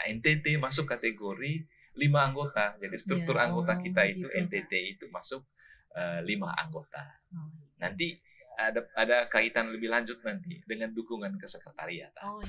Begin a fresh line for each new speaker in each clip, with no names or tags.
NTT masuk kategori 5 anggota. Jadi struktur anggota kita itu gitu, NTT itu masuk 5 anggota. Nanti ada kaitan lebih lanjut nanti dengan dukungan kesekretariatan.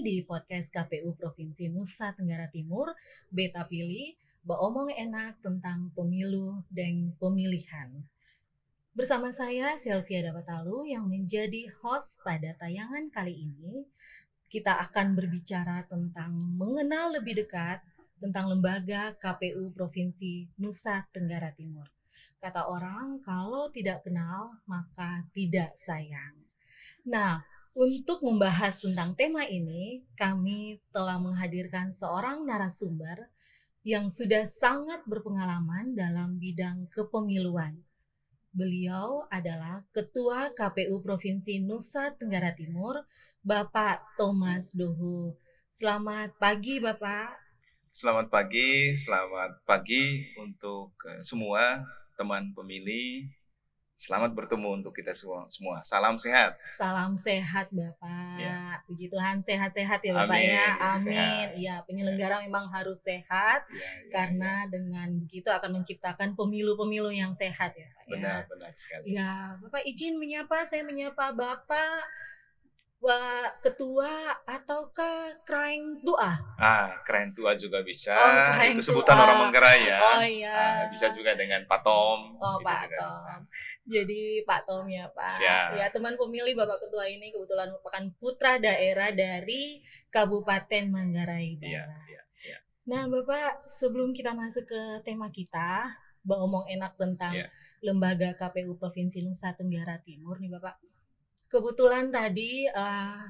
Di podcast KPU Provinsi Nusa Tenggara Timur, Beta Pilih, Omong Enak tentang pemilu dan pemilihan. Bersama saya, Sylvia Dapatalu, yang menjadi host pada tayangan kali ini. Kita akan berbicara tentang mengenal lebih dekat tentang lembaga KPU Provinsi Nusa Tenggara Timur. Kata orang, kalau tidak kenal, maka tidak sayang. Nah, untuk membahas tentang tema ini, kami telah menghadirkan seorang narasumber yang sudah sangat berpengalaman dalam bidang kepemiluan. Beliau adalah Ketua KPU Provinsi Nusa Tenggara Timur, Bapak Thomas Dohu. Selamat pagi, Bapak.
Selamat pagi untuk semua teman pemilih. Selamat bertemu untuk kita semua. Salam sehat.
Salam sehat, Bapak. Ya. Puji Tuhan sehat-sehat ya, Bapak. Amin. Ya. Amin. Iya, penyelenggara memang harus sehat karena dengan begitu akan menciptakan pemilu-pemilu yang sehat ya, Pak.
Benar sekali.
Ya, Bapak izin saya menyapa Bapak Ketua ataukah Kraeng Tua?
Kraeng Tua juga bisa. Itu sebutan orang Manggarai ya.
Oh iya.
Bisa juga dengan Pak Tom.
Oh, Pak Tom. Bisa. Jadi Pak Tom ya, Pak. Siap. Ya, teman pemilih Bapak Ketua ini kebetulan merupakan putra daerah dari Kabupaten Manggarai Barat. Iya. Nah, Bapak, sebelum kita masuk ke tema kita, Omong Enak tentang lembaga KPU Provinsi Nusa Tenggara Timur nih, Bapak. Kebetulan tadi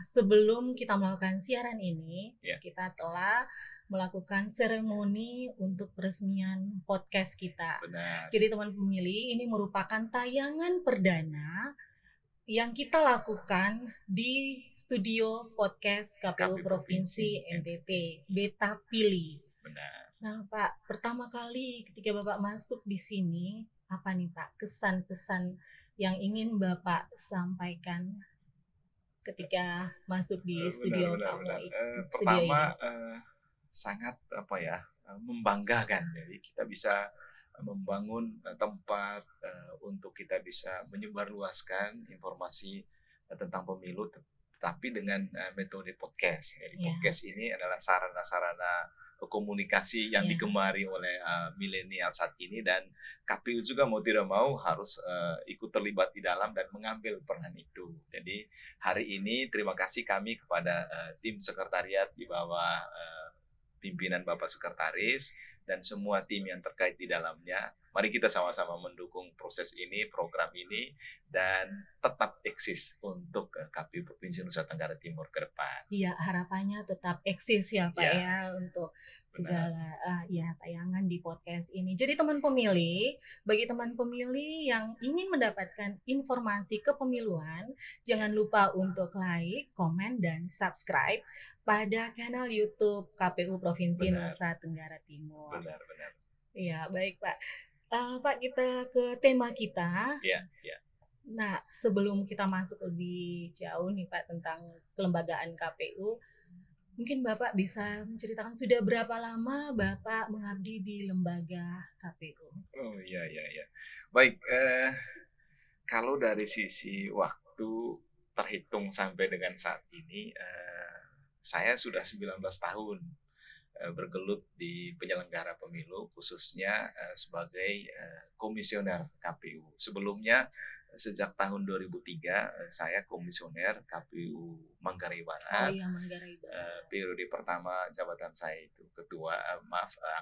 sebelum kita melakukan siaran ini, kita telah melakukan seremoni untuk peresmian podcast kita.
Benar.
Jadi teman pemilih, ini merupakan tayangan perdana yang kita lakukan di studio podcast KPU Provinsi NTT, Beta Pilih.
Benar.
Nah, Pak, pertama kali ketika Bapak masuk di sini, apa nih Pak kesan-pesan yang ingin Bapak sampaikan ketika masuk di studio kamu?
Pertama sangat membanggakan. Jadi kita bisa membangun tempat untuk kita bisa menyebarluaskan informasi tentang pemilu, tetapi dengan metode podcast. Jadi podcast ini adalah sarana-sarana komunikasi yang digemari oleh milenial saat ini, dan KPU juga mau tidak mau harus ikut terlibat di dalam dan mengambil peran itu. Jadi hari ini terima kasih kami kepada tim sekretariat di bawah pimpinan Bapak Sekretaris dan semua tim yang terkait di dalamnya. Mari kita sama-sama mendukung proses ini, program ini, dan tetap eksis untuk KPU Provinsi Nusa Tenggara Timur ke depan.
Iya, harapannya tetap eksis ya Pak ya untuk segala tayangan di podcast ini. Jadi teman pemilih, bagi teman pemilih yang ingin mendapatkan informasi kepemiluan, jangan lupa untuk like, komen, dan subscribe pada kanal YouTube KPU Provinsi Nusa Tenggara Timur.
Benar.
Iya, baik Pak. Pak, kita ke tema kita.
Iya.
Nah, sebelum kita masuk lebih jauh nih Pak tentang kelembagaan KPU, mungkin Bapak bisa menceritakan sudah berapa lama Bapak mengabdi di lembaga KPU?
Oh iya. Baik, kalau dari sisi waktu terhitung sampai dengan saat ini, saya sudah 19 tahun bergelut di penyelenggara pemilu, khususnya sebagai komisioner KPU. Sebelumnya sejak tahun 2003 saya komisioner KPU Manggarai Barat.
Oh iya, Manggarai Barat.
Periode pertama jabatan saya itu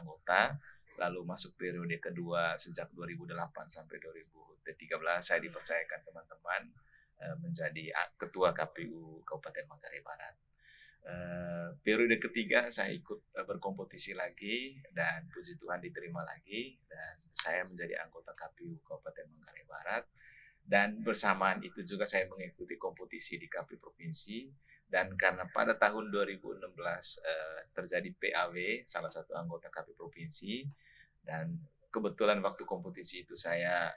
anggota, lalu masuk periode kedua sejak 2008 sampai 2013 saya dipercayakan teman-teman menjadi ketua KPU Kabupaten Manggarai Barat. Periode ketiga saya ikut berkompetisi lagi dan puji Tuhan diterima lagi, dan saya menjadi anggota KPU Kabupaten Manggarai Barat, dan bersamaan itu juga saya mengikuti kompetisi di KPU Provinsi Dan karena pada tahun 2016 terjadi PAW salah satu anggota KPU provinsi, dan kebetulan waktu kompetisi itu saya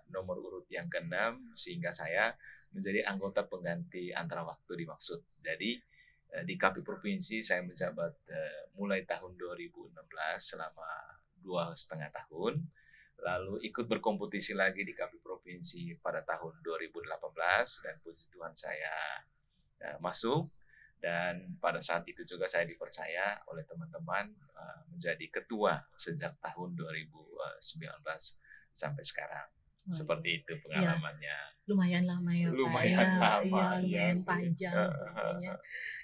nomor urut yang ke-6, sehingga saya menjadi anggota pengganti antara waktu dimaksud. Jadi di KPU provinsi saya menjabat mulai tahun 2016 selama 2,5 tahun, lalu ikut berkompetisi lagi di KPU provinsi pada tahun 2018, dan puji Tuhan saya masuk. Dan pada saat itu juga saya dipercaya oleh teman-teman menjadi ketua sejak tahun 2019 sampai sekarang. Seperti itu
Ya,
pengalamannya.
lumayan lama ya Pak
Lumayan
ya,
lama,
ya
iya
lumayan
sih.
panjang tentunya.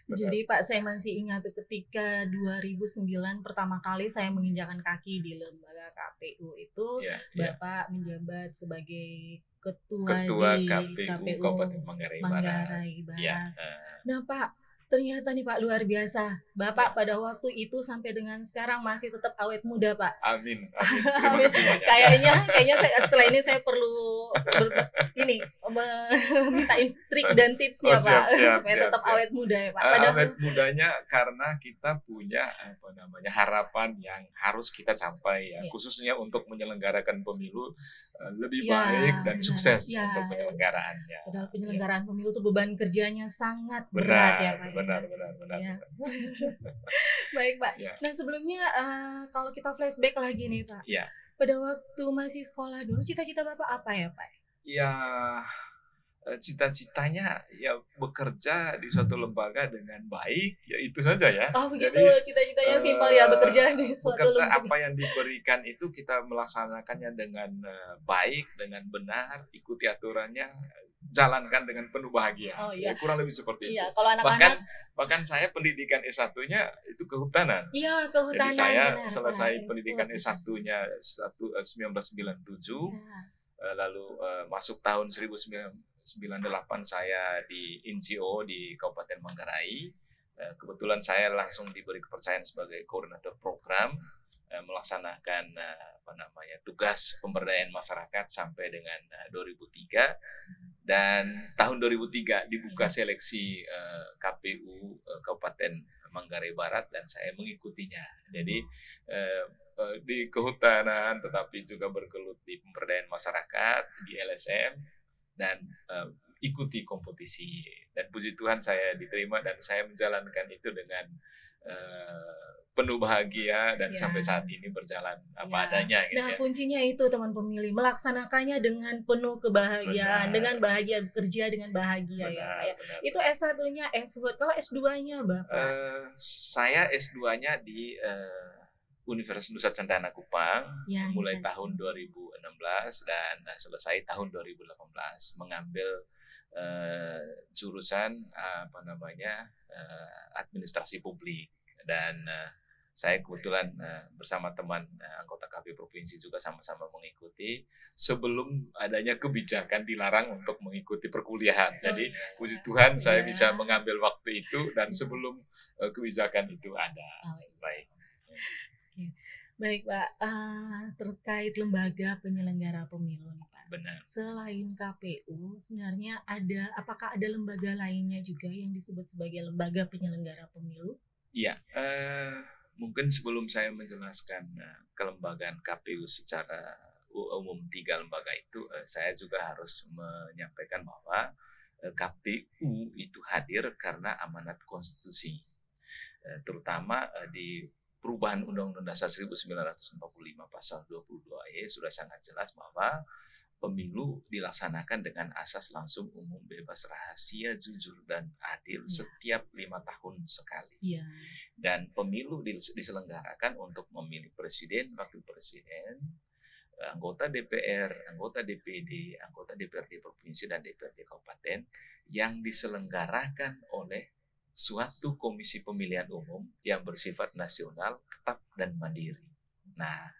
Benar.
Jadi Pak, saya masih ingat tuh ketika 2009 pertama kali saya menginjakan kaki di lembaga KPU itu,
Ya, ya.
Bapak menjabat sebagai
Ketua
di
KPU Kabupaten Manggarai Barat.
Manggarai
Ya.
Barat. Nah Pak, ternyata nih Pak luar biasa. Bapak
Ya.
pada waktu itu sampai dengan sekarang masih tetap awet muda Pak.
Amin, amin. Terima kasih banyak.
Kayaknya saya, setelah ini saya perlu meminta trik dan tipsnya Pak supaya tetap awet muda ya Pak.
Awet mudanya karena kita punya harapan yang harus kita capai ya, khususnya untuk menyelenggarakan pemilu lebih baik dan sukses untuk penyelenggaraannya.
Padahal penyelenggaraan pemilu itu beban kerjanya sangat berat ya Pak.
Benar.
Ya. Baik Pak. Ya. Nah sebelumnya kalau kita flashback lagi nih Pak.
Ya.
Pada waktu masih sekolah dulu, cita-cita Bapak apa ya Pak?
Ya, cita-citanya ya bekerja di suatu lembaga dengan baik, ya itu saja ya.
Oh begitu, jadi, cita-citanya simpel ya, bekerja di suatu lembaga.
Apa yang diberikan itu kita melaksanakannya dengan baik, dengan benar, ikuti aturannya, jalankan dengan penuh bahagia.
Oh iya.
Kurang lebih seperti
iya,
itu.
Kalau anak-anak
bahkan saya pendidikan S1-nya itu kehutanan.
Iya, kehutanan.
Jadi saya
benar,
selesai pendidikan S1-nya 1997. Lalu masuk tahun 1998 saya di INCO di Kabupaten Manggarai. Kebetulan saya langsung diberi kepercayaan sebagai koordinator program melaksanakan tugas pemberdayaan masyarakat sampai dengan 2003. Dan tahun 2003 dibuka seleksi KPU Kabupaten Manggarai Barat dan saya mengikutinya. Jadi di kehutanan tetapi juga bergelut di pemberdayaan masyarakat di LSM dan ikuti kompetisi, dan puji Tuhan saya diterima dan saya menjalankan itu dengan penuh bahagia dan sampai saat ini berjalan apa adanya.
Gitu. Nah kuncinya itu teman pemilih, melaksanakannya dengan penuh kebahagiaan, dengan bahagia, bekerja dengan bahagia ya Pak ya. Itu S1-nya, kalau S2-nya Bapak?
Saya S2-nya di Universitas Nusa Cendana Kupang mulai tahun 2016 dan selesai tahun 2018, mengambil jurusan administrasi publik. Dan saya kebetulan bersama teman anggota KPU provinsi juga sama-sama mengikuti sebelum adanya kebijakan dilarang untuk mengikuti perkuliahan. Jadi puji Tuhan saya bisa mengambil waktu itu dan sebelum kebijakan itu ada. Baik.
Baik Pak, terkait lembaga penyelenggara pemilu nih Pak.
Benar.
Selain KPU, sebenarnya apakah ada lembaga lainnya juga yang disebut sebagai lembaga penyelenggara pemilu?
Iya, mungkin sebelum saya menjelaskan kelembagaan KPU secara umum 3 lembaga itu, saya juga harus menyampaikan bahwa KPU itu hadir karena amanat konstitusi, terutama di perubahan Undang-Undang Dasar 1945 pasal 22E sudah sangat jelas bahwa pemilu dilaksanakan dengan asas langsung, umum, bebas, rahasia, jujur, dan adil setiap 5 tahun sekali. Dan pemilu diselenggarakan untuk memilih presiden, wakil presiden, anggota DPR, anggota DPD, anggota DPRD provinsi, dan DPRD kabupaten yang diselenggarakan oleh suatu komisi pemilihan umum yang bersifat nasional, tetap, dan mandiri. Nah,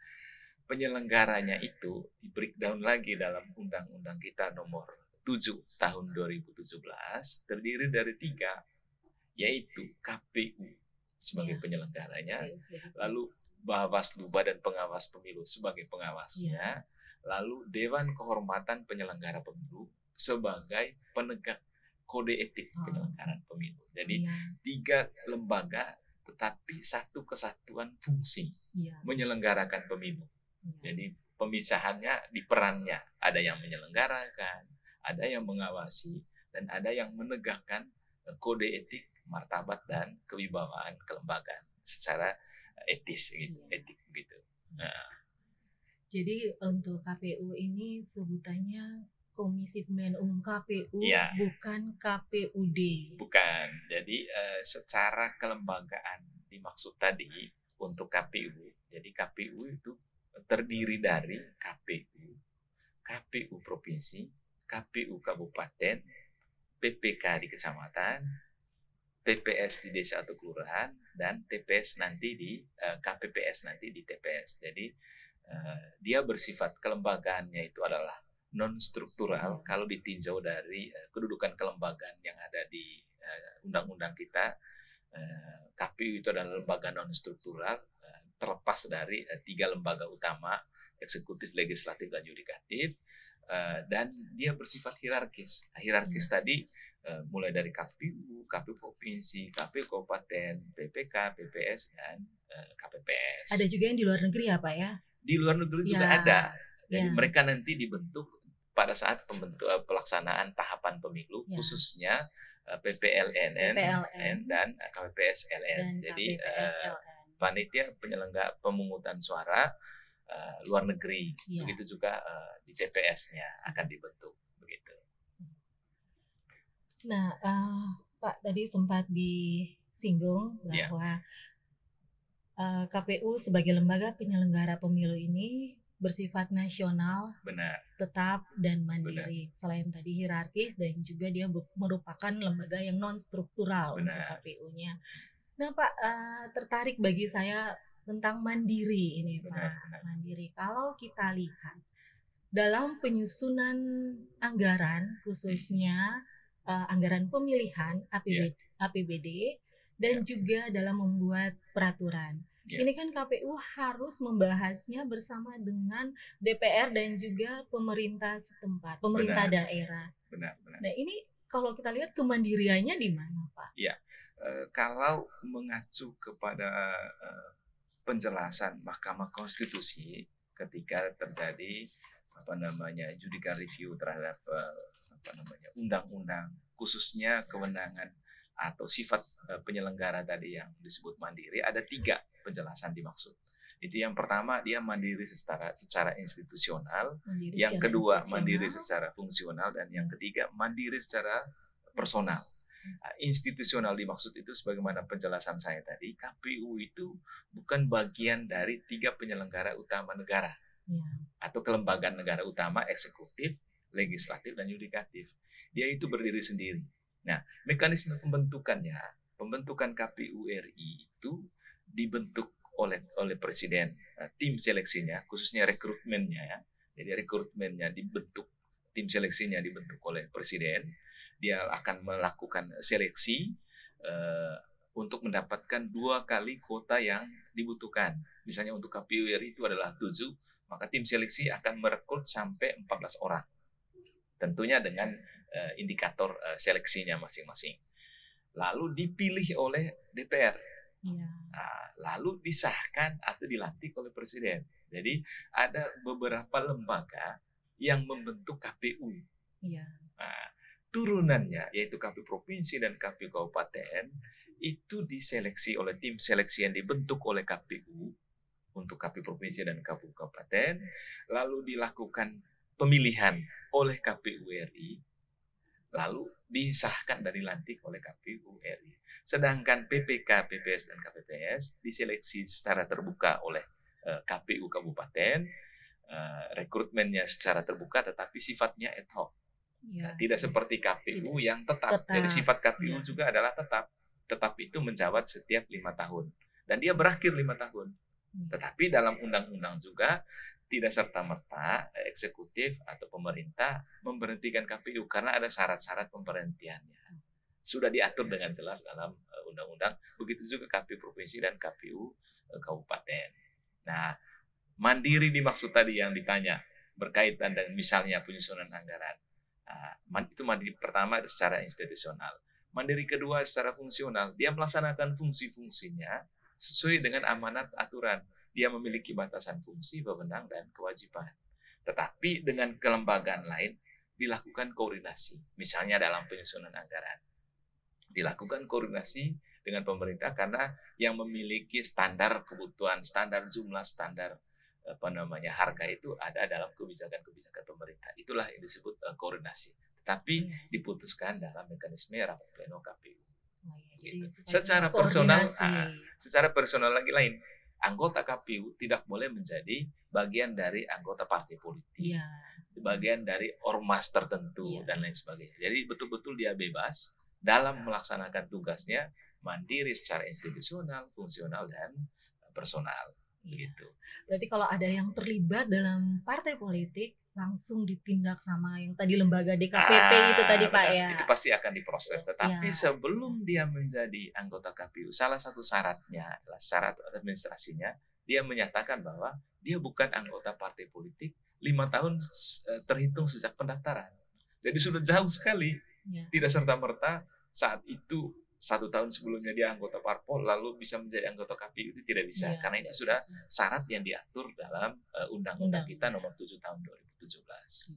penyelenggaranya itu di breakdown lagi dalam undang-undang kita nomor 7 tahun 2017, terdiri dari 3, yaitu KPU sebagai penyelenggaranya, lalu Bawaslu Badan Pengawas Pemilu sebagai pengawasnya, lalu Dewan Kehormatan Penyelenggara Pemilu sebagai penegak kode etik
Oh,
penyelenggaraan pemilu. Jadi
iya,
3 lembaga tetapi satu kesatuan fungsi
iya,
menyelenggarakan pemilu.
iya.
Jadi pemisahannya di perannya, ada yang menyelenggarakan, ada yang mengawasi, dan ada yang menegakkan kode etik, martabat dan kewibawaan kelembagaan secara etis gitu,
Iya.
etik begitu. Nah,
Jadi untuk KPU ini sebutannya Komisi Pemilihan Umum KPU,
ya,
bukan KPUD.
bukan. Jadi secara kelembagaan dimaksud tadi untuk KPU. Jadi KPU itu terdiri dari KPU, KPU provinsi, KPU kabupaten, PPK di kecamatan, PPS di desa atau kelurahan, dan TPS nanti di KPPS nanti di TPS. Jadi dia bersifat kelembagaannya itu adalah non struktural kalau ditinjau dari kedudukan kelembagaan yang ada di undang-undang kita. KPU itu adalah lembaga non struktural terlepas dari 3 lembaga utama, eksekutif, legislatif, dan yudikatif, dan dia bersifat hierarkis. Hierarkis tadi mulai dari KPU, KPU provinsi, KPU kabupaten, PPK, PPS, dan KPPS.
Ada juga yang di luar negeri ya Pak ya?
Di luar negeri juga
Ya,
ada. Jadi
ya,
mereka nanti dibentuk pada saat pelaksanaan tahapan pemilu,
ya.
khususnya PPLNN
PPLN
dan KPPS LN.
dan
Jadi
KPPS LN.
panitia penyelenggara pemungutan suara luar negeri.
Ya.
Begitu juga di TPS-nya akan dibentuk begitu.
Nah, Pak tadi sempat disinggung
Ya.
bahwa KPU sebagai lembaga penyelenggara pemilu ini bersifat nasional,
Benar.
tetap dan mandiri. Selain tadi hierarkis dan juga dia merupakan lembaga yang non struktural untuk
Benar.
KPU-nya. Nah, Pak, tertarik bagi saya tentang mandiri ini,
Benar,
Pak.
benar.
Mandiri. Kalau kita lihat dalam penyusunan anggaran, khususnya anggaran pemilihan APBD dan juga dalam membuat peraturan. Ini kan KPU harus membahasnya bersama dengan DPR dan juga pemerintah setempat, pemerintah daerah.
Benar, benar.
Nah, ini kalau kita lihat kemandiriannya di mana, Pak?
Ya, kalau mengacu kepada penjelasan Mahkamah Konstitusi ketika terjadi judicial review terhadap undang-undang, khususnya kewenangan atau sifat penyelenggara tadi yang disebut mandiri, ada 3 penjelasan dimaksud. Itu yang pertama, dia mandiri secara institusional, yang kedua mandiri secara fungsional, dan yang ketiga mandiri secara personal. Institusional dimaksud itu sebagaimana penjelasan saya tadi, KPU itu bukan bagian dari 3 penyelenggara utama negara atau kelembagaan negara utama, eksekutif, legislatif, dan yudikatif. Dia itu berdiri sendiri. Nah, mekanisme pembentukan KPU RI itu dibentuk oleh presiden. Tim seleksinya, khususnya rekrutmennya, ya. Jadi rekrutmennya dibentuk, tim seleksinya dibentuk oleh presiden. Dia akan melakukan seleksi untuk mendapatkan 2 kali kuota yang dibutuhkan. Misalnya untuk KPU RI itu adalah 7, maka tim seleksi akan merekrut sampai 14 orang. Tentunya dengan indikator seleksinya masing-masing. Lalu dipilih oleh DPR. Nah, lalu disahkan atau dilantik oleh presiden. Jadi ada beberapa lembaga yang membentuk KPU. Nah, turunannya yaitu KPU provinsi dan KPU kabupaten itu diseleksi oleh tim seleksi yang dibentuk oleh KPU untuk KPU provinsi dan KPU kabupaten, lalu dilakukan pemilihan oleh KPU RI, lalu disahkan dan dilantik oleh KPU RI. Sedangkan PPK, PPS, dan KPPS diseleksi secara terbuka oleh KPU kabupaten, rekrutmennya secara terbuka tetapi sifatnya ad hoc. Tidak seperti KPU yang tetap. Jadi sifat KPU juga adalah tetap. Tetap itu menjabat setiap 5 tahun. Dan dia berakhir 5 tahun. Tetapi dalam undang-undang juga tidak serta-merta eksekutif atau pemerintah memberhentikan KPU karena ada syarat-syarat pemberhentiannya. Sudah diatur dengan jelas dalam undang-undang. Begitu juga KPU provinsi dan KPU kabupaten. Nah, mandiri dimaksud tadi yang ditanya berkaitan dengan misalnya penyusunan anggaran. Itu mandiri pertama secara institusional. Mandiri kedua secara fungsional, dia melaksanakan fungsi-fungsinya sesuai dengan amanat aturan. Dia memiliki batasan fungsi, wewenang, dan kewajiban. Tetapi dengan kelembagaan lain dilakukan koordinasi. Misalnya dalam penyusunan anggaran. Dilakukan koordinasi dengan pemerintah karena yang memiliki standar kebutuhan, standar jumlah, standar harga itu ada dalam kebijakan-kebijakan pemerintah. Itulah yang disebut koordinasi. Tetapi diputuskan dalam mekanisme rapat pleno KPU. Gitu. Secara personal lagi lain. Anggota KPU tidak boleh menjadi bagian dari anggota partai politik, bagian dari ormas tertentu dan lain sebagainya. Jadi betul-betul dia bebas dalam melaksanakan tugasnya, mandiri secara institusional, fungsional, dan personal. Begitu.
Berarti kalau ada yang terlibat dalam partai politik langsung ditindak sama yang tadi lembaga DKPP itu tadi Pak ya.
Itu pasti akan diproses. Tetapi sebelum dia menjadi anggota KPU, salah satu syaratnya adalah syarat administrasinya, dia menyatakan bahwa dia bukan anggota partai politik 5 tahun terhitung sejak pendaftaran. Jadi sudah jauh sekali. Tidak serta-merta saat itu 1 tahun sebelumnya dia anggota parpol lalu bisa menjadi anggota KPU, itu tidak bisa karena itu sudah syarat yang diatur dalam undang-undang kita nomor 7 tahun 2017.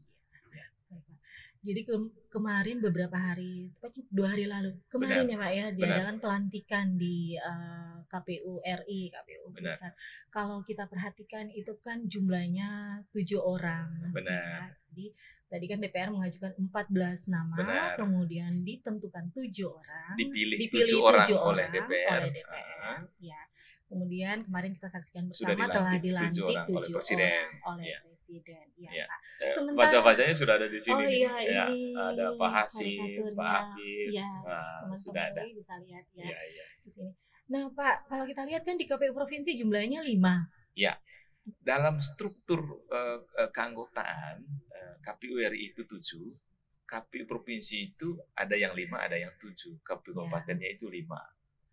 Jadi kemarin beberapa hari, 2 hari lalu kemarin ya Pak ya, diadakan pelantikan di KPU RI, KPU Pusat. Kalau kita perhatikan itu kan jumlahnya 7 orang.
Benar.
Jadi tadi kan DPR mengajukan 14 nama, kemudian ditentukan 7 orang,
dipilih 7 orang oleh DPR.
Ya. Kemudian kemarin kita saksikan bersama telah dilantik 7 orang oleh Presiden. Ya, Pak.
Wajah-wajahnya sudah ada di sini.
Oh iya, ini
ada Pak Hasim, Pak Hafiz.
Sudah ada. Bisa lihat ya, di sini. Nah Pak, kalau kita lihat kan di KPU Provinsi jumlahnya 5.
Ya. Dalam struktur keanggotaan KPU RI itu 7, KPU Provinsi itu ada yang 5, ada yang 7, KPU Kabupatennya itu 5,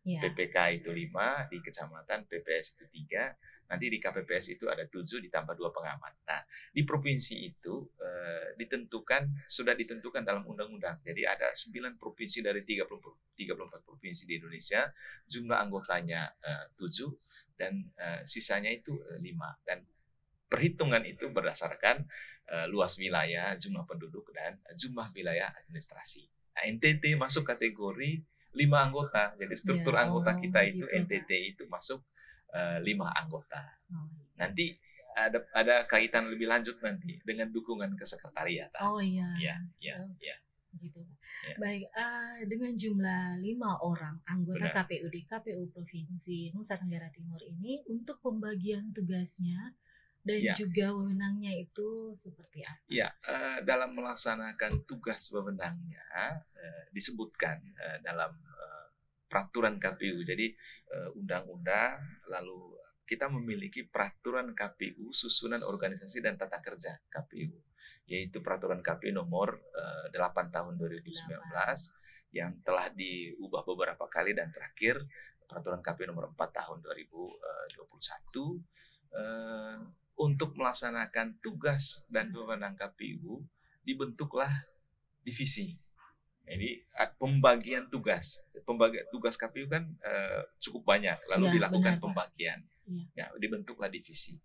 PPK itu 5, di kecamatan PPS itu 3, nanti di KPPS itu ada 7 ditambah 2 pengamat. Nah, di provinsi itu sudah ditentukan dalam undang-undang. Jadi ada 9 provinsi dari 34 provinsi di Indonesia, jumlah anggotanya 7 dan sisanya itu 5. Dan perhitungan itu berdasarkan luas wilayah, jumlah penduduk, dan jumlah wilayah administrasi. Nah, NTT masuk kategori 5 anggota. Jadi struktur anggota kita itu gitu, NTT itu masuk 5 anggota. Nanti ada kaitan lebih lanjut nanti dengan dukungan kesekretariatan.
Oh iya.
Ya.
Gitu. Ya. Baik, dengan jumlah 5 orang anggota KPU di KPU Provinsi Nusa Tenggara Timur ini, untuk pembagian tugasnya dan juga wewenangnya itu seperti apa?
Ya, dalam melaksanakan tugas wewenangnya disebutkan dalam peraturan KPU. Jadi undang-undang, lalu kita memiliki peraturan KPU susunan organisasi dan tata kerja KPU, yaitu peraturan KPU nomor 8 tahun 2019 yang telah diubah beberapa kali, dan terakhir peraturan KPU nomor 4 tahun 2021. Untuk melaksanakan tugas dan wewenang KPU dibentuklah divisi. Jadi pembagian tugas KPU kan cukup banyak, lalu dilakukan pembagian. Ya, dibentuklah divisi.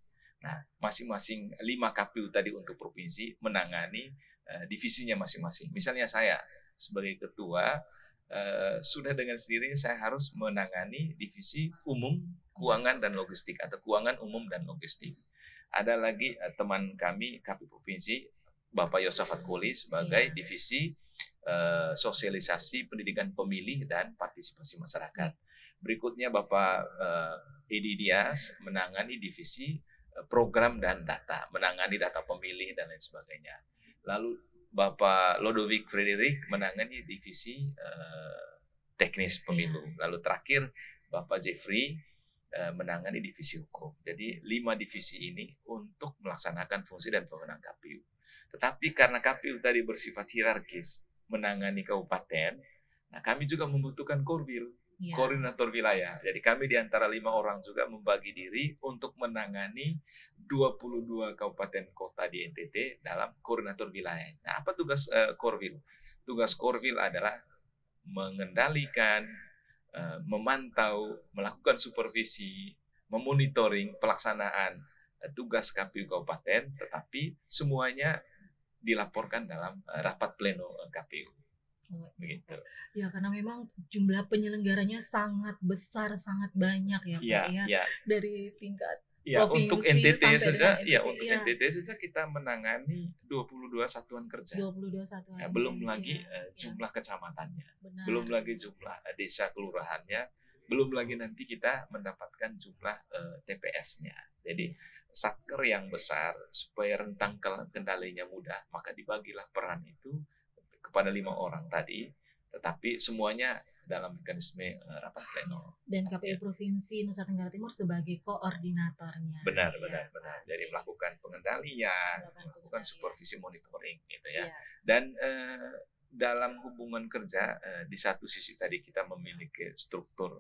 Nah, masing-masing 5 KPU tadi untuk provinsi menangani divisinya masing-masing. Misalnya saya sebagai ketua sudah dengan sendirinya saya harus menangani divisi umum, keuangan dan logistik, atau keuangan umum dan logistik. Ada lagi teman kami KPU Provinsi, Bapak Yosafat Koli, sebagai divisi sosialisasi pendidikan pemilih dan partisipasi masyarakat. Berikutnya Bapak Edi Dias menangani divisi program dan data, menangani data pemilih dan lain sebagainya. Lalu Bapak Lodovic Frederick menangani divisi teknis pemilu. Lalu terakhir Bapak Jeffrey menangani divisi hukum. Jadi 5 divisi ini untuk melaksanakan fungsi dan wewenang KPU. Tetapi karena KPU tadi bersifat hierarkis, menangani kabupaten, nah kami juga membutuhkan korwil, koordinator wilayah. Jadi kami di antara 5 orang juga membagi diri untuk menangani 22 kabupaten kota di NTT dalam koordinator wilayah. Nah, apa tugas Korwil? Tugas Korwil adalah mengendalikan, memantau, melakukan supervisi, memonitoring pelaksanaan tugas KPU kabupaten, tetapi semuanya dilaporkan dalam rapat pleno KPU.
Oh, iya,
Begitu.
Pak. Ya, karena memang jumlah penyelenggaranya sangat besar, sangat banyak ya, Pak,
Iya,
ya.
iya.
Dari tingkat
Ya, untuk
provinsi
NTT
sampai dengan
saja, ya
NTT,
untuk
ya.
NTT saja kita menangani 22 satuan kerja.
22 satuan
Ya, belum lagi
kerja. Ya,
jumlah kecamatannya,
benar.
belum lagi jumlah desa kelurahannya, belum lagi nanti kita mendapatkan jumlah TPS-nya. Jadi satker yang besar supaya rentang kendalinya mudah, maka dibagilah peran itu kepada 5 orang tadi, tetapi semuanya dalam mekanisme rapat pleno.
Dan KPU Provinsi Nusa Tenggara Timur sebagai koordinatornya.
Benar,
Ya,
benar, benar. Jadi melakukan pengendalian, melakukan supervisi monitoring gitu ya.
Ya.
Dan dalam hubungan kerja di satu sisi tadi kita memiliki struktur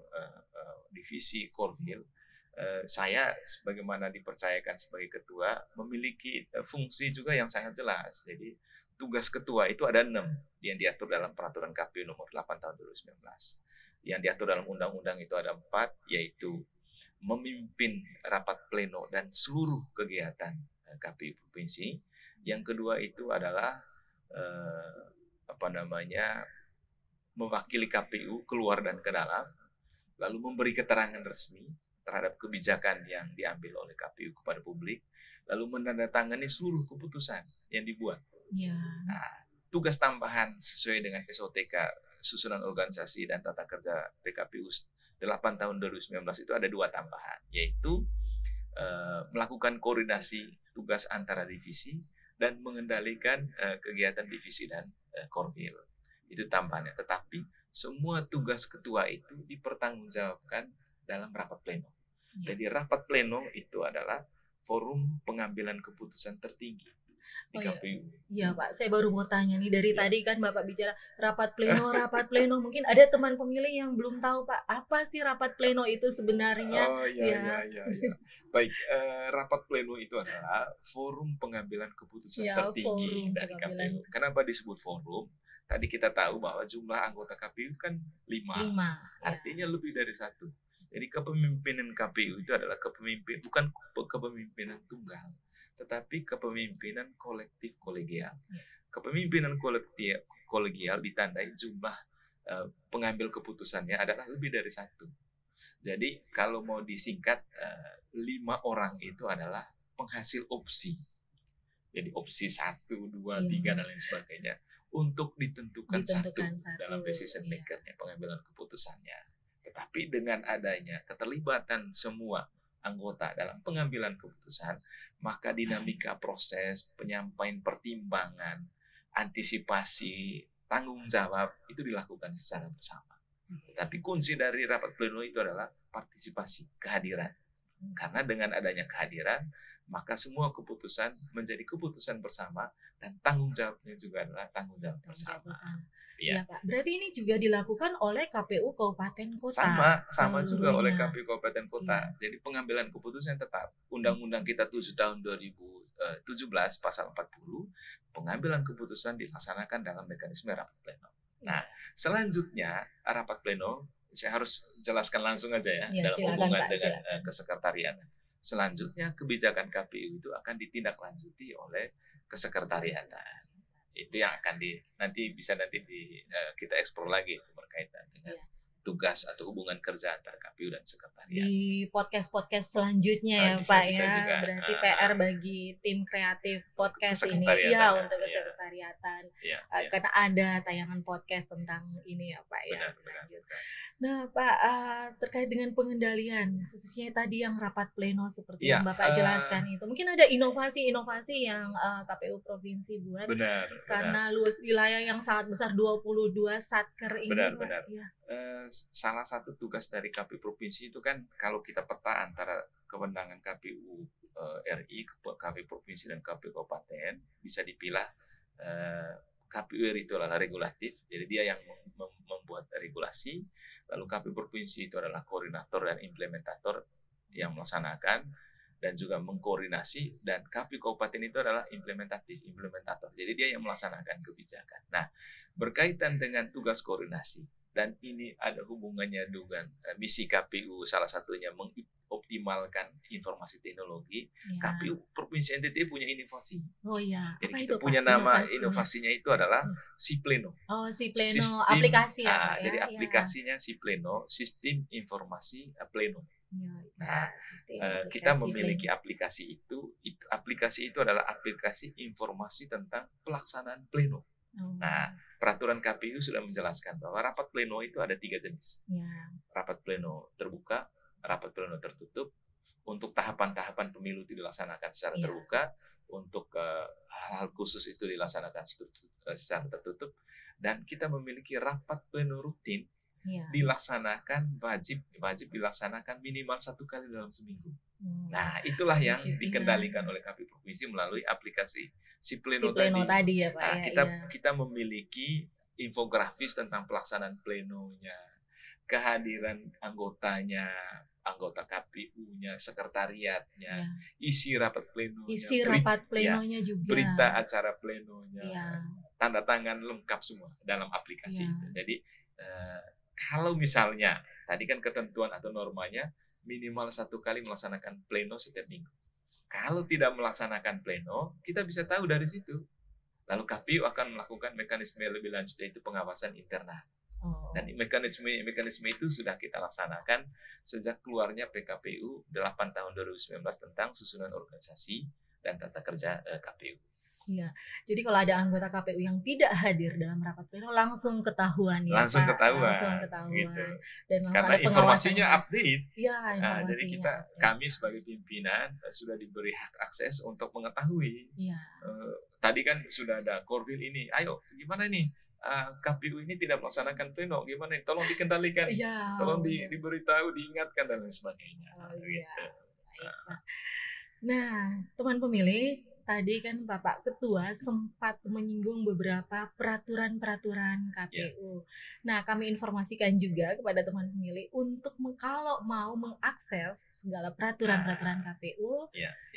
divisi Korwil. Saya sebagaimana dipercayakan sebagai ketua memiliki fungsi juga yang sangat jelas. Jadi tugas ketua itu ada 6 yang diatur dalam peraturan KPU nomor 8 tahun 2019. Yang diatur dalam undang-undang itu ada 4, yaitu memimpin rapat pleno dan seluruh kegiatan KPU provinsi. Yang kedua itu adalah mewakili KPU keluar dan ke dalam, lalu memberi keterangan resmi terhadap kebijakan yang diambil oleh KPU kepada publik, lalu menandatangani seluruh keputusan yang dibuat.
Ya.
Nah, tugas tambahan sesuai dengan SOTK susunan organisasi dan tata kerja PKPU 8 tahun 2019 itu ada 2 tambahan, yaitu melakukan koordinasi tugas antara divisi dan mengendalikan kegiatan divisi dan Korwil. Itu tambahannya. Tetapi semua tugas ketua itu dipertanggungjawabkan dalam rapat pleno. Jadi rapat pleno itu adalah forum pengambilan keputusan tertinggi di KPU.
Iya Pak, saya baru mau tanya nih dari tadi kan Bapak bicara rapat pleno, rapat pleno. Mungkin ada teman pemilih yang belum tahu Pak, apa sih rapat pleno itu sebenarnya?
Oh iya. Baik, rapat pleno itu adalah forum pengambilan keputusan tertinggi dari KPU. Kenapa disebut forum? Tadi kita tahu bahwa jumlah anggota KPU kan 5. Artinya lebih dari 1. Jadi kepemimpinan KPU itu adalah bukan kepemimpinan tunggal, tetapi kepemimpinan kolektif kolegial. Kepemimpinan kolektif kolegial ditandai jumlah pengambil keputusannya adalah lebih dari 1. Jadi kalau mau disingkat 5 orang itu adalah penghasil opsi. Jadi opsi 1, 2, 3 dan lain sebagainya untuk ditentukan satu dalam decision maker-nya, pengambilan keputusannya. Tetapi dengan adanya keterlibatan semua anggota dalam pengambilan keputusan, maka dinamika proses, penyampaian pertimbangan, antisipasi, tanggung jawab itu dilakukan secara bersama. Tetapi kunci dari rapat pleno itu adalah partisipasi, kehadiran. Karena dengan adanya kehadiran, maka semua keputusan menjadi keputusan bersama dan tanggung jawabnya juga adalah tanggung jawab bersama.
Ya Pak, berarti ini juga dilakukan oleh KPU Kabupaten Kota.
Sama juga oleh KPU Kabupaten Kota. Jadi pengambilan keputusan tetap. Undang-Undang kita 7 tahun 2017 pasal 40, pengambilan keputusan dilaksanakan dalam mekanisme rapat pleno. Nah, selanjutnya rapat pleno, saya harus jelaskan langsung aja ya dalam hubungan dengan kesekretariatan. Selanjutnya kebijakan KPU itu akan ditindaklanjuti oleh kesekretariatan. Itu yang akan nanti kita eksplor lagi itu berkaitan dengan tugas atau hubungan kerja antara KPU dan sekretariat.
Di podcast selanjutnya ya Pak ya. Juga. Berarti PR bagi tim kreatif podcast ini untuk kesekretariatan. Karena ada tayangan podcast tentang ini ya Pak ya.
Benar.
Nah Pak, terkait dengan pengendalian khususnya tadi yang rapat pleno seperti yang Bapak jelaskan itu, mungkin ada inovasi-inovasi yang KPU provinsi buat. Karena luas wilayah yang sangat besar 22 satker ini.
Benar. Salah satu tugas dari KPU provinsi itu kan kalau kita peta antara kewenangan KPU RI, KPU provinsi dan KPU kabupaten, bisa dipilah KPU RI itu adalah regulatif, jadi dia yang membuat regulasi, lalu KPU provinsi itu adalah koordinator dan implementator yang melaksanakan, dan juga mengkoordinasi, dan KPU kabupaten itu adalah implementator. Jadi dia yang melaksanakan kebijakan. Nah, berkaitan dengan tugas koordinasi, dan ini ada hubungannya dengan misi KPU, salah satunya mengoptimalkan informasi teknologi.
Ya.
KPU Provinsi NTT punya inovasi.
Oh iya,
Jadi
apa
kita
itu
punya
Pak
nama
inovasinya?
inovasinya itu adalah Sipleno.
Oh, si Pleno
Sistem,
aplikasi ya Pak ya?
jadi
Iya.
aplikasinya Sipleno, Sistem Informasi Pleno.
Iya,
Nah,
sistem
kita
aplikasi
memiliki
Pleno.
aplikasi itu. Aplikasi itu adalah aplikasi informasi tentang pelaksanaan pleno.
Oh,
Nah, peraturan KPU sudah menjelaskan bahwa rapat pleno itu ada 3 jenis.
ya.
Rapat pleno terbuka, rapat pleno tertutup. Untuk tahapan-tahapan pemilu itu dilaksanakan secara
Iya.
terbuka, untuk hal-hal khusus itu dilaksanakan secara tertutup, dan kita memiliki rapat pleno rutin
Iya.
dilaksanakan wajib dilaksanakan minimal 1 kali dalam seminggu.
Hmm.
Nah, itulah yang
Wajib,
dikendalikan oleh KPU Provinsi melalui aplikasi
Si
Sipleno
Pleno
tadi.
tadi ya Pak
Nah,
ya.
kita
Iya.
kita memiliki infografis tentang pelaksanaan plenonya, kehadiran anggotanya, anggota KPU-nya, sekretariatnya,
Iya.
isi rapat plenonya,
Isi rapat plenonya juga.
berita acara plenonya,
Iya.
tanda tangan lengkap semua dalam aplikasi
Iya.
itu. Jadi kalau misalnya tadi kan ketentuan atau normanya minimal 1 kali melaksanakan pleno setiap minggu. Kalau tidak melaksanakan pleno, kita bisa tahu dari situ. Lalu KPU akan melakukan mekanisme lebih lanjut, yaitu pengawasan internal.
Oh.
Dan mekanisme itu sudah kita laksanakan sejak keluarnya PKPU 8 tahun 2019 tentang susunan organisasi dan tata kerja KPU.
Iya. Jadi kalau ada anggota KPU yang tidak hadir dalam rapat pleno langsung ketahuan ya
Langsung
Pak.
ketahuan.
Langsung ketahuan.
Gitu.
Dan langsung
Karena
ada pengawasan.
informasinya update.
Iya,
Nah,
informasinya.
jadi kami sebagai pimpinan sudah diberi hak akses untuk mengetahui.
Iya.
Tadi kan sudah ada Korwil ini. Ayo, gimana nih? KPU ini tidak melaksanakan pleno, gimana nih? Tolong dikendalikan.
Iya.
Tolong diberitahu, diingatkan dan lain sebagainya.
Oh iya.
Gitu.
Baik, Pak. Nah, teman pemilih, tadi kan Bapak Ketua sempat menyinggung beberapa peraturan-peraturan KPU. Nah, kami informasikan juga kepada teman pemilih untuk kalau mau mengakses segala peraturan-peraturan KPU,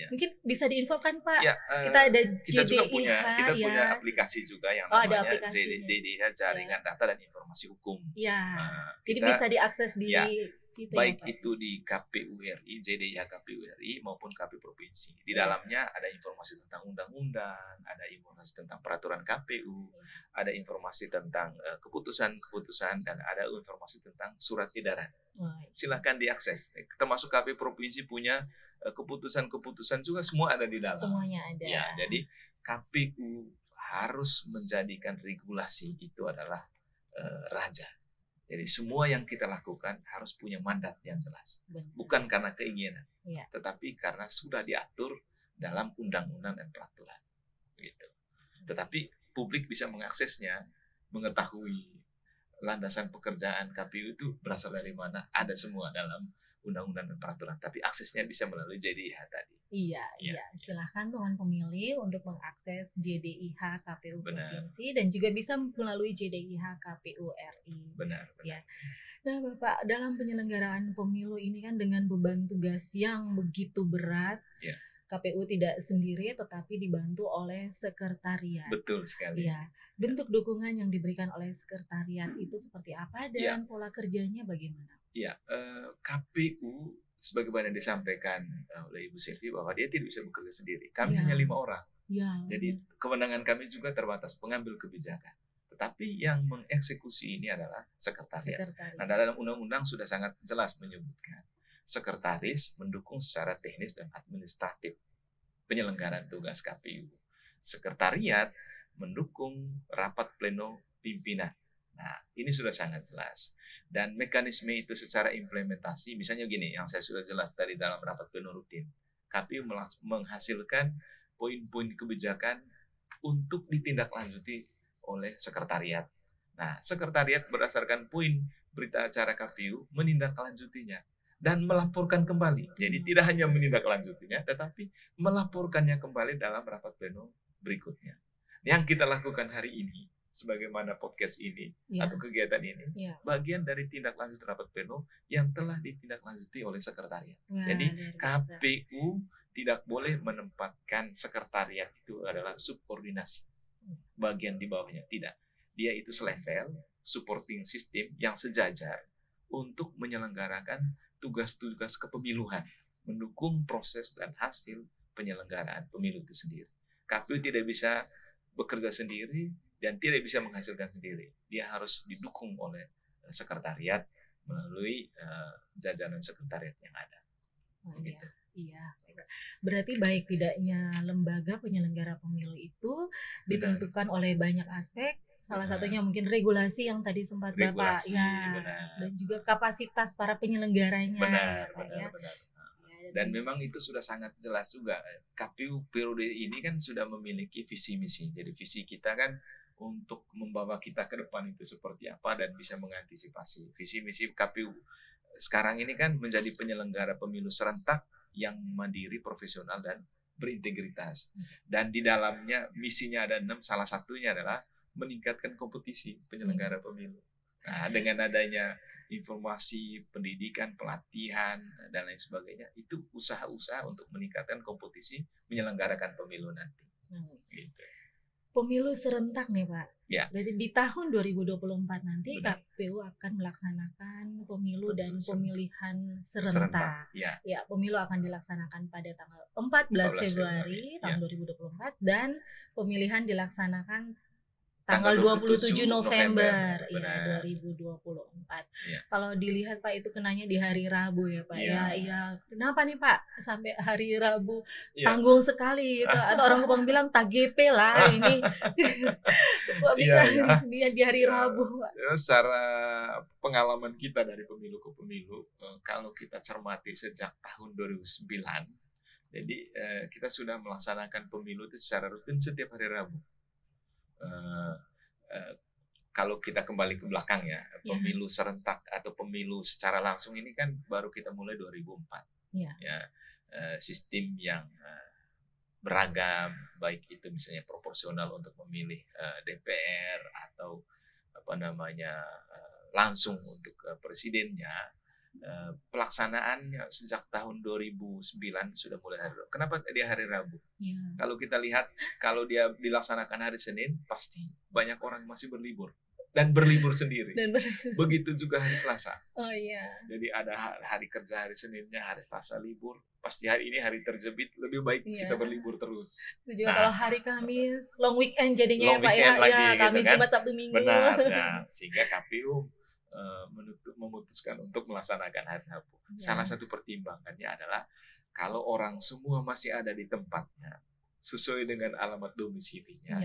mungkin bisa diinfokan Pak.
Ya,
kita ada
kita juga
JDIH,
punya aplikasi juga yang
ada
namanya
aplikasinya.
JDIH, Jaringan Data dan Informasi Hukum.
Ya, jadi
kita-
bisa diakses di situ
baik
ya, Pak.
itu di KPU RI, JDIH KPU RI maupun KPU Provinsi. Di dalamnya ada informasi tentang undang-undang, ada informasi tentang peraturan KPU, ada informasi tentang keputusan-keputusan, dan ada informasi tentang surat edaran. Silakan diakses. Termasuk KPU Provinsi punya keputusan-keputusan juga, semua ada di dalam.
Semuanya ada.
Ya, jadi KPU harus menjadikan regulasi itu adalah raja. Jadi semua yang kita lakukan harus punya mandat yang jelas.
Benar.
Bukan karena keinginan,
Ya.
tetapi karena sudah diatur dalam undang-undang dan peraturan. Gitu. Tetapi publik bisa mengaksesnya, mengetahui landasan pekerjaan KPU itu berasal dari mana, ada semua dalam undang-undang dan peraturan. Tapi aksesnya bisa melalui JDIH tadi.
Iya. Silahkan teman pemilih untuk mengakses JDIH KPU
Benar.
Provinsi dan juga bisa melalui JDIH KPU RI.
Benar.
Ya. Nah, Bapak, dalam penyelenggaraan pemilu ini kan dengan beban tugas yang begitu berat,
Ya.
KPU tidak sendiri tetapi dibantu oleh sekretariat.
Betul sekali.
Ya. Bentuk dukungan yang diberikan oleh sekretariat itu seperti apa dan pola kerjanya bagaimana?
Ya, KPU sebagaimana disampaikan oleh Ibu Selvi bahwa dia tidak bisa bekerja sendiri. Kami hanya 5 orang.
Ya.
Jadi kewenangan kami juga terbatas, pengambil kebijakan. Tetapi yang mengeksekusi ini adalah sekretariat. Nah, dalam undang-undang sudah sangat jelas menyebutkan sekretaris mendukung secara teknis dan administratif penyelenggaraan tugas KPU. Sekretariat mendukung rapat pleno pimpinan. Nah, ini sudah sangat jelas. Dan mekanisme itu secara implementasi, misalnya gini, yang saya sudah jelas dari dalam rapat pleno rutin. KPU menghasilkan poin-poin kebijakan untuk ditindaklanjuti oleh sekretariat. Nah, sekretariat berdasarkan poin berita acara KPU menindaklanjutinya dan melaporkan kembali. Jadi tidak hanya menindaklanjutinya, tetapi melaporkannya kembali dalam rapat pleno berikutnya. Yang kita lakukan hari ini sebagaimana podcast ini
Iya,
atau kegiatan ini
iya.
bagian dari tindak lanjut rapat pleno yang telah ditindaklanjuti oleh sekretariat.
Wah,
Jadi
luar biasa.
KPU tidak boleh menempatkan sekretariat itu adalah subordinasi, bagian di bawahnya, tidak. Dia itu selevel supporting system yang sejajar untuk menyelenggarakan tugas-tugas kepemiluan, mendukung proses dan hasil penyelenggaraan pemilu itu sendiri. KPU tidak bisa bekerja sendiri dan tidak bisa menghasilkan sendiri. Dia harus didukung oleh sekretariat melalui jajaran sekretariat yang ada.
Oh,
Gitu.
iya. Berarti baik tidaknya lembaga penyelenggara pemilu itu ditentukan oleh banyak aspek. Salah
Benar.
satunya mungkin regulasi yang tadi sempat Bapak
Regulasi,
ya,
benar.
dan juga kapasitas para penyelenggaranya
Benar,
ya, Pak ya.
benar.
Ya,
Dan memang itu sudah sangat jelas juga. KPU periode ini kan sudah memiliki visi misi. Jadi visi kita kan untuk membawa kita ke depan itu seperti apa dan bisa mengantisipasi. Visi misi KPU sekarang ini kan menjadi penyelenggara pemilu serentak yang mandiri, profesional dan berintegritas. Dan di dalamnya misinya ada 6, salah satunya adalah meningkatkan kompetisi penyelenggara pemilu. Nah, dengan adanya informasi, pendidikan, pelatihan, dan lain sebagainya, itu usaha-usaha untuk meningkatkan kompetisi menyelenggarakan pemilu nanti. Gitu.
Pemilu serentak nih Pak.
Ya.
Jadi di tahun 2024 nanti
Benar.
KPU akan melaksanakan pemilu dan
Betul,
pemilihan serentak.
Ya.
Ya, pemilu akan dilaksanakan pada tanggal 14 Februari tahun 2024 dan pemilihan dilaksanakan tanggal 27 November ya, 2024.
Ya.
Kalau dilihat Pak itu kenanya di hari Rabu ya Pak
Ya.
ya. Kenapa nih Pak sampai hari Rabu?
Ya.
Tanggung sekali itu. Atau orang Kupang bilang TGP lah ini. Kok bisa di hari Rabu Pak?
Secara pengalaman kita dari pemilu ke pemilu, kalau kita cermati sejak tahun 2009, jadi kita sudah melaksanakan pemilu itu secara rutin setiap hari Rabu. Kalau kita kembali ke belakang ya, pemilu serentak atau pemilu secara langsung ini kan baru kita mulai 2004. Ya, sistem yang beragam, baik itu misalnya proporsional untuk memilih DPR atau langsung untuk presidennya. Pelaksanaannya sejak tahun 2009 sudah mulai hari Rabu. Kenapa dia hari Rabu?
Ya.
Kalau kita lihat, kalau dia dilaksanakan hari Senin, pasti banyak orang masih berlibur dan berlibur sendiri. Begitu juga hari Selasa.
Oh iya.
Jadi ada hari kerja hari Seninnya, hari Selasa libur. Pasti hari ini hari terjebit, lebih baik kita berlibur terus.
Itu juga kalau hari Kamis, long weekend jadinya
long
Pak
weekend
ya.
lagi,
Kamis,
gitu kan?
Jumat, Sabtu, Minggu.
Benar. Nah, sehingga KPU memutuskan untuk melaksanakan hari Rabu. Salah satu pertimbangannya adalah kalau orang semua masih ada di tempatnya sesuai dengan alamat domisilinya,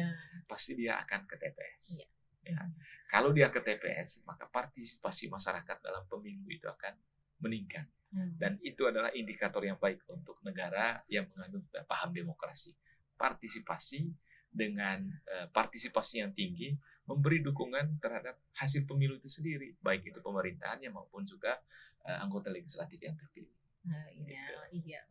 pasti dia akan ke TPS. Ya. Kalau dia ke TPS, maka partisipasi masyarakat dalam pemilu itu akan meningkat. Dan itu adalah indikator yang baik untuk negara yang menganut paham demokrasi. Partisipasi dengan partisipasi yang tinggi memberi dukungan terhadap hasil pemilu itu sendiri, baik itu pemerintahannya maupun juga anggota legislatif yang terpilih.
Iya.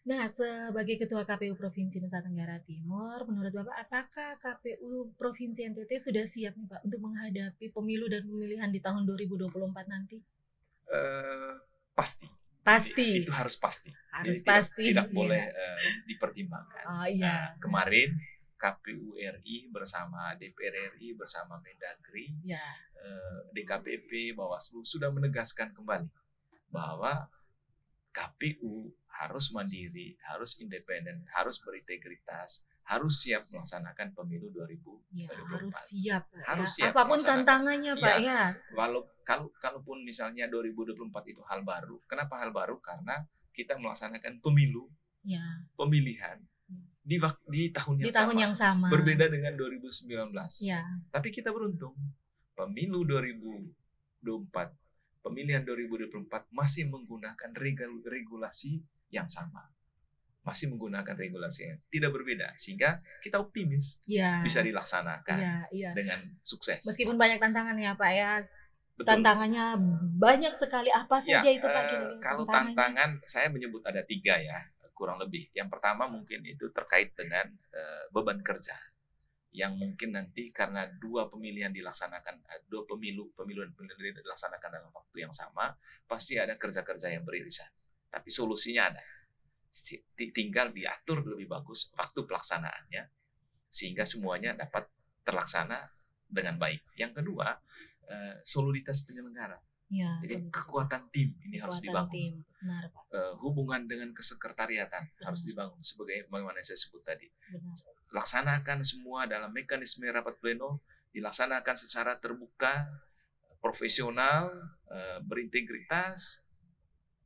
Nah, sebagai Ketua KPU Provinsi Nusa Tenggara Timur, menurut Bapak, apakah KPU Provinsi NTT sudah siap nih Pak untuk menghadapi pemilu dan pemilihan di tahun 2024 nanti?
Pasti.
Pasti.
Itu harus pasti.
Harus
jadi
pasti.
Tidak boleh dipertimbangkan.
Oh, iya.
Kemarin KPU RI bersama DPR RI bersama Mendagri, DKPP, Bawaslu sudah menegaskan kembali bahwa KPU harus mandiri, harus independen, harus berintegritas, harus siap melaksanakan pemilu 2024.
Harus siap, Pak.
Harus siap.
Apapun tantangannya, Pak ya.
Kalaupun misalnya 2024 itu hal baru, kenapa hal baru? Karena kita melaksanakan pemilu, pemilihan di tahun yang sama, berbeda dengan 2019. Tapi kita beruntung, pemilu 2024, pemilihan 2024 masih menggunakan regulasi yang sama, masih menggunakan regulasi yang tidak berbeda, sehingga kita optimis bisa dilaksanakan dengan sukses.
Meskipun banyak tantangan ya Pak ya. Betul. Tantangannya banyak sekali, apa saja itu Pak?
Kalau tantangan saya menyebut ada 3 ya, kurang lebih. Yang pertama mungkin itu terkait dengan beban kerja. yang mungkin nanti karena dua pemilihan dilaksanakan, dua pemilu dilaksanakan dalam waktu yang sama, pasti ada kerja-kerja yang beririsan. Tapi solusinya ada. Tinggal diatur lebih bagus waktu pelaksanaannya, sehingga semuanya dapat terlaksana dengan baik. Yang kedua, soliditas penyelenggara.
Ya,
Jadi kekuatan tim ini harus dibangun.
Tim. Benar, Pak.
Hubungan dengan kesekretariatan harus dibangun bagaimana saya sebut tadi.
Benar.
Laksanakan semua dalam mekanisme rapat pleno, dilaksanakan secara terbuka, profesional, berintegritas,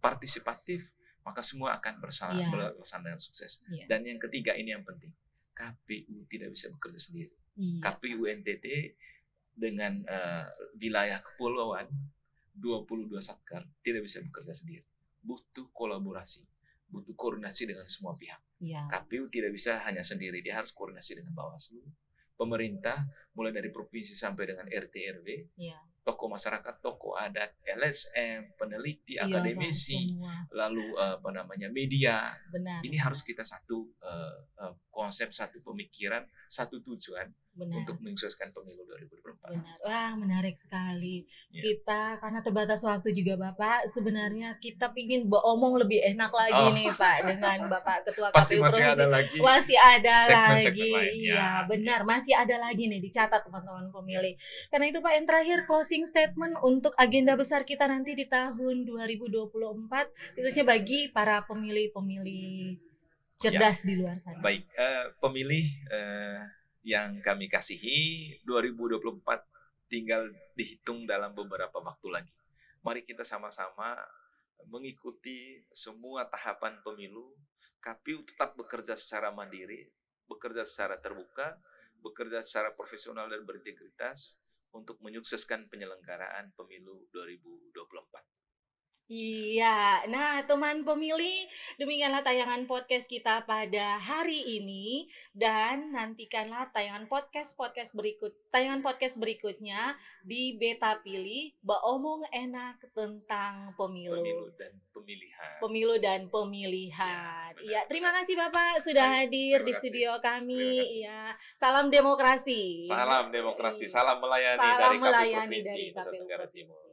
partisipatif, maka semua akan berlaksana dengan sukses. Dan yang ketiga, ini yang penting, KPU tidak bisa bekerja sendiri. KPU NTT dengan wilayah kepulauan 22 Satker tidak bisa bekerja sendiri. Butuh kolaborasi, butuh koordinasi dengan semua pihak. KPU tidak bisa hanya sendiri, dia harus koordinasi dengan Bawaslu, pemerintah, mulai dari provinsi sampai dengan RT RW, tokoh masyarakat, tokoh adat, LSM, peneliti, akademisi, lalu media.
Benar.
Ini harus kita satu konsep, satu pemikiran, satu tujuan. Benar. Untuk menyukseskan pemilu 2024.
Benar. Wah, menarik sekali. Kita karena terbatas waktu juga Bapak, sebenarnya kita pingin omong lebih enak lagi nih Pak dengan Bapak Ketua KPU
Provinsi.
Masih ada lagi.
Iya,
benar. Masih ada lagi nih, dicatat teman-teman pemilih. Karena itu Pak, yang terakhir closing statement untuk agenda besar kita nanti di tahun 2024, khususnya bagi para pemilih-pemilih cerdas di luar sana.
Baik, pemilih yang kami kasihi, 2024 tinggal dihitung dalam beberapa waktu lagi. Mari kita sama-sama mengikuti semua tahapan pemilu. KPU tetap bekerja secara mandiri, bekerja secara terbuka, bekerja secara profesional dan berintegritas untuk menyukseskan penyelenggaraan pemilu 2024.
Iya, nah teman pemilih, demikianlah tayangan podcast kita pada hari ini, dan nantikanlah tayangan podcast berikutnya di Beta Pilih, Omong Enak tentang pemilu dan pemilihan. Iya, terima kasih Bapak sudah hadir di studio kami. Iya, salam demokrasi.
Salam demokrasi, salam melayani dari KPU Provinsi Nusa Tenggara Timur.